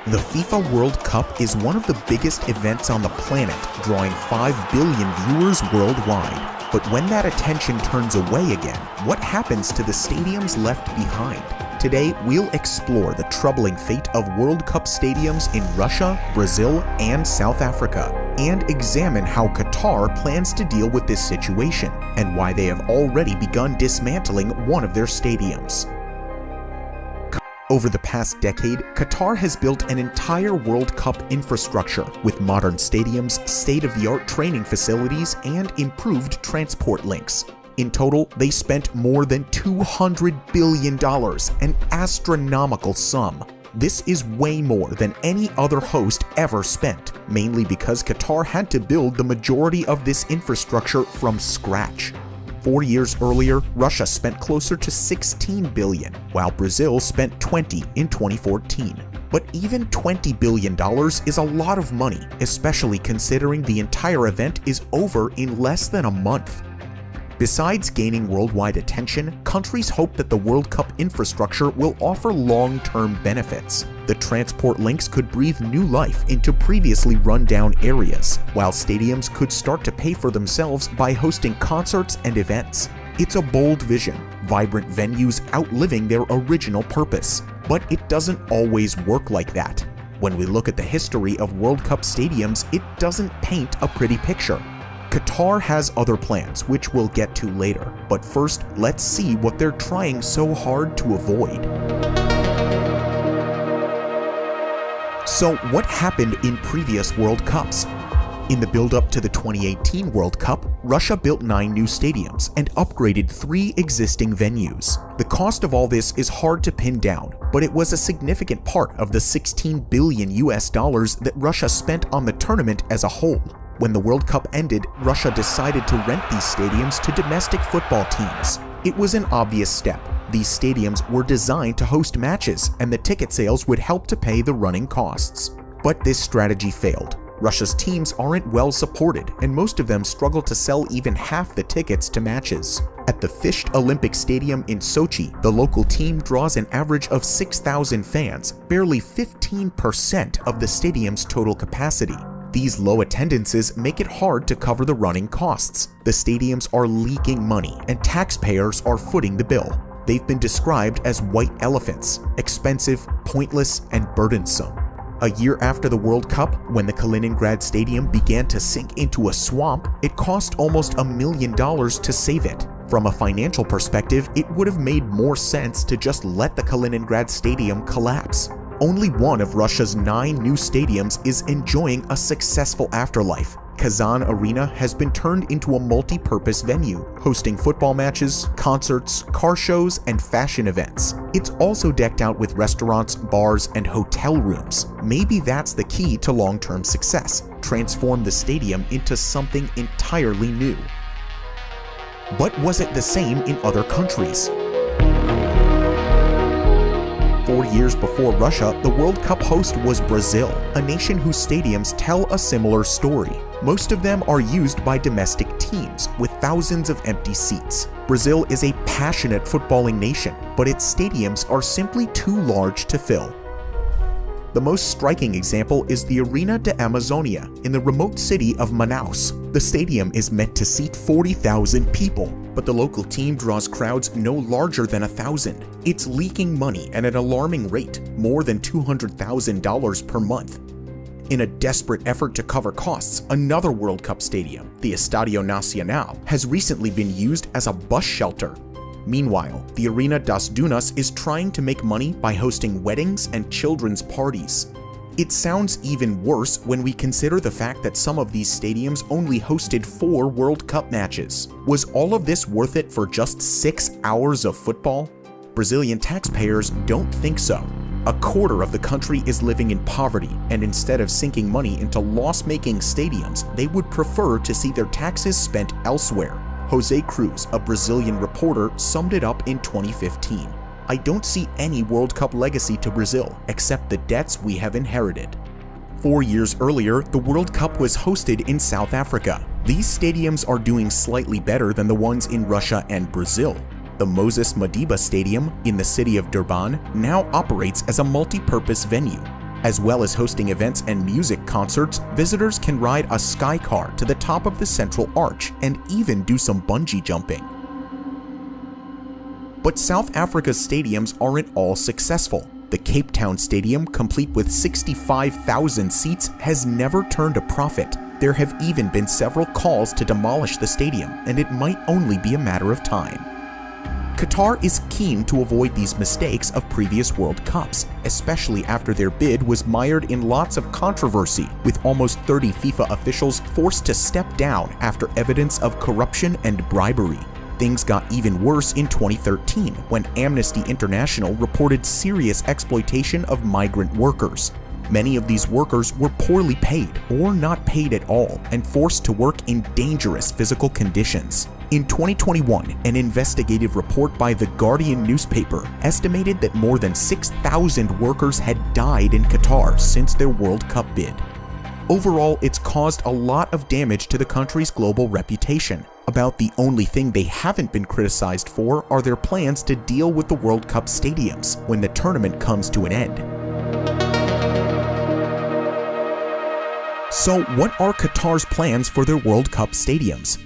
The FIFA World Cup is one of the biggest events on the planet, drawing 5 billion viewers worldwide. But when that attention turns away again, what happens to the stadiums left behind? Today, we'll explore the troubling fate of World Cup stadiums in Russia, Brazil, and South Africa, and examine how Qatar plans to deal with this situation, and why they have already begun dismantling one of their stadiums. Over the past decade, Qatar has built an entire World Cup infrastructure with modern stadiums, state-of-the-art training facilities, and improved transport links. In total, they spent more than $200 billion, an astronomical sum. This is way more than any other host ever spent, mainly because Qatar had to build the majority of this infrastructure from scratch. 4 years earlier, Russia spent closer to $16 billion, while Brazil spent $20 in 2014. But even $20 billion is a lot of money, especially considering the entire event is over in less than a month. Besides gaining worldwide attention, countries hope that the World Cup infrastructure will offer long-term benefits. The transport links could breathe new life into previously run-down areas, while stadiums could start to pay for themselves by hosting concerts and events. It's a bold vision, vibrant venues outliving their original purpose. But it doesn't always work like that. When we look at the history of World Cup stadiums, it doesn't paint a pretty picture. Qatar has other plans, which we'll get to later, but first, let's see what they're trying so hard to avoid. So, what happened in previous World Cups? In the build-up to the 2018 World Cup, Russia built 9 new stadiums and upgraded 3 existing venues. The cost of all this is hard to pin down, but it was a significant part of the $16 billion that Russia spent on the tournament as a whole. When the World Cup ended, Russia decided to rent these stadiums to domestic football teams. It was an obvious step. These stadiums were designed to host matches, and the ticket sales would help to pay the running costs. But this strategy failed. Russia's teams aren't well supported, and most of them struggle to sell even half the tickets to matches. At the Fisht Olympic Stadium in Sochi, the local team draws an average of 6,000 fans, barely 15% of the stadium's total capacity. These low attendances make it hard to cover the running costs. The stadiums are leaking money, and taxpayers are footing the bill. They've been described as white elephants, expensive, pointless, and burdensome. A year after the World Cup, when the Kaliningrad Stadium began to sink into a swamp, it cost almost $1 million to save it. From a financial perspective, it would have made more sense to just let the Kaliningrad Stadium collapse. Only one of Russia's 9 new stadiums is enjoying a successful afterlife. Kazan Arena has been turned into a multi-purpose venue, hosting football matches, concerts, car shows, and fashion events. It's also decked out with restaurants, bars, and hotel rooms. Maybe that's the key to long-term success: transform the stadium into something entirely new. But was it the same in other countries? 4 years before Russia, the World Cup host was Brazil, a nation whose stadiums tell a similar story. Most of them are used by domestic teams, with thousands of empty seats. Brazil is a passionate footballing nation, but its stadiums are simply too large to fill. The most striking example is the Arena de Amazonia in the remote city of Manaus. The stadium is meant to seat 40,000 people, but the local team draws crowds no larger than 1,000. It's leaking money at an alarming rate, more than $200,000 per month. In a desperate effort to cover costs, another World Cup stadium, the Estadio Nacional, has recently been used as a bus shelter. Meanwhile, the Arena das Dunas is trying to make money by hosting weddings and children's parties. It sounds even worse when we consider the fact that some of these stadiums only hosted 4 World Cup matches. Was all of this worth it for just 6 hours of football? Brazilian taxpayers don't think so. A quarter of the country is living in poverty, and instead of sinking money into loss-making stadiums, they would prefer to see their taxes spent elsewhere. Jose Cruz, a Brazilian reporter, summed it up in 2015. "I don't see any World Cup legacy to Brazil, except the debts we have inherited." 4 years earlier, the World Cup was hosted in South Africa. These stadiums are doing slightly better than the ones in Russia and Brazil. The Moses Madiba Stadium in the city of Durban now operates as a multi-purpose venue. As well as hosting events and music concerts, visitors can ride a sky car to the top of the central arch and even do some bungee jumping. But South Africa's stadiums aren't all successful. The Cape Town Stadium, complete with 65,000 seats, has never turned a profit. There have even been several calls to demolish the stadium, and it might only be a matter of time. Qatar is keen to avoid these mistakes of previous World Cups, especially after their bid was mired in lots of controversy, with almost 30 FIFA officials forced to step down after evidence of corruption and bribery. Things got even worse in 2013 when Amnesty International reported serious exploitation of migrant workers. Many of these workers were poorly paid or not paid at all and forced to work in dangerous physical conditions. In 2021, an investigative report by The Guardian newspaper estimated that more than 6,000 workers had died in Qatar since their World Cup bid. Overall, it's caused a lot of damage to the country's global reputation. About the only thing they haven't been criticized for are their plans to deal with the World Cup stadiums when the tournament comes to an end. So what are Qatar's plans for their World Cup stadiums?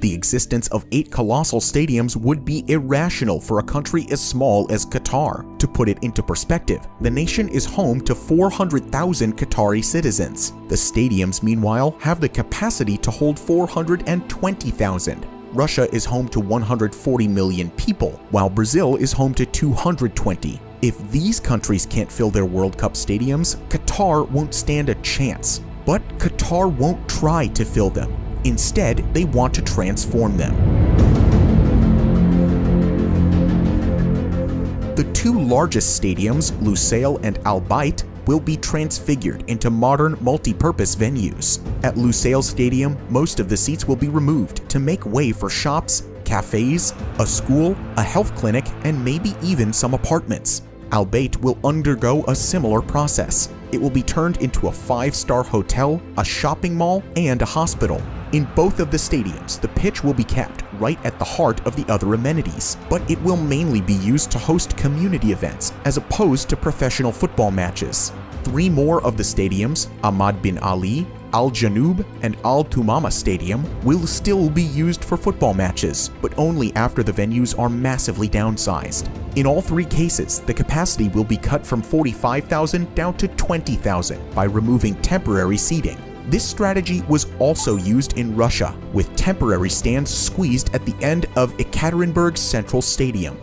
The existence of 8 colossal stadiums would be irrational for a country as small as Qatar. To put it into perspective, the nation is home to 400,000 Qatari citizens. The stadiums, meanwhile, have the capacity to hold 420,000. Russia is home to 140 million people, while Brazil is home to 220. If these countries can't fill their World Cup stadiums, Qatar won't stand a chance. But Qatar won't try to fill them. Instead, they want to transform them. The 2 largest stadiums, Lusail and Al Bayt, will be transfigured into modern multi-purpose venues. At Lusail Stadium, most of the seats will be removed to make way for shops, cafes, a school, a health clinic, and maybe even some apartments. Al Bayt will undergo a similar process. It will be turned into a 5-star hotel, a shopping mall, and a hospital. In both of the stadiums, the pitch will be kept right at the heart of the other amenities, but it will mainly be used to host community events as opposed to professional football matches. 3 more of the stadiums, Ahmad bin Ali, Al Janoub, and Al Tumama Stadium, will still be used for football matches, but only after the venues are massively downsized. In all 3 cases, the capacity will be cut from 45,000 down to 20,000 by removing temporary seating. This strategy was also used in Russia, with temporary stands squeezed at the end of Ekaterinburg's Central Stadium.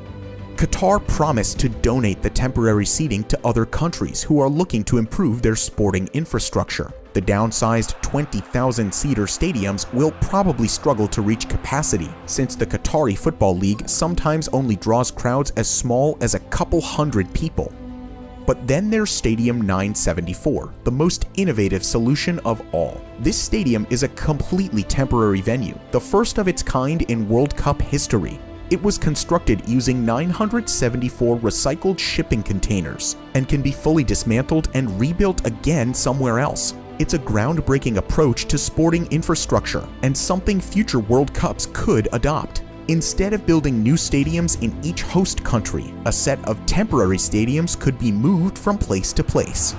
Qatar promised to donate the temporary seating to other countries who are looking to improve their sporting infrastructure. The downsized 20,000-seater stadiums will probably struggle to reach capacity, since the Qatari Football League sometimes only draws crowds as small as a couple hundred people. But then there's Stadium 974, the most innovative solution of all. This stadium is a completely temporary venue, the first of its kind in World Cup history. It was constructed using 974 recycled shipping containers and can be fully dismantled and rebuilt again somewhere else. It's a groundbreaking approach to sporting infrastructure and something future World Cups could adopt. Instead of building new stadiums in each host country, a set of temporary stadiums could be moved from place to place.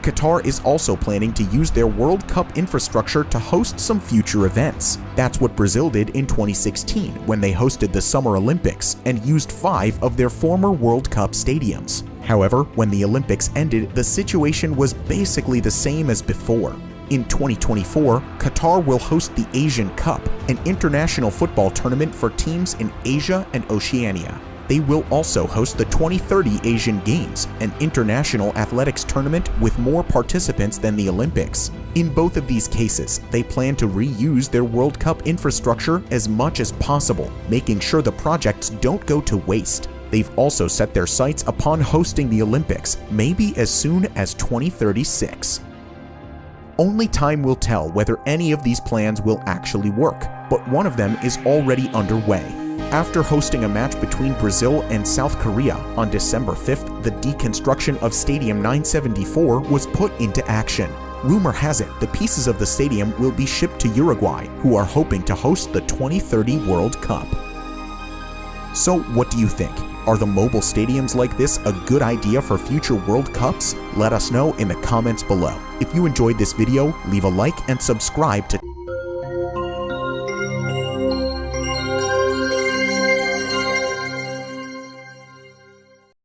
Qatar is also planning to use their World Cup infrastructure to host some future events. That's what Brazil did in 2016 when they hosted the Summer Olympics and used 5 of their former World Cup stadiums. However, when the Olympics ended, the situation was basically the same as before. In 2024, Qatar will host the Asian Cup, an international football tournament for teams in Asia and Oceania. They will also host the 2030 Asian Games, an international athletics tournament with more participants than the Olympics. In both of these cases, they plan to reuse their World Cup infrastructure as much as possible, making sure the projects don't go to waste. They've also set their sights upon hosting the Olympics, maybe as soon as 2036. Only time will tell whether any of these plans will actually work, but one of them is already underway. After hosting a match between Brazil and South Korea on December 5th, the deconstruction of Stadium 974 was put into action. Rumor has it the pieces of the stadium will be shipped to Uruguay, who are hoping to host the 2030 World Cup. So what do you think? Are the mobile stadiums like this a good idea for future World Cups? Let us know in the comments below. If you enjoyed this video, leave a like and subscribe to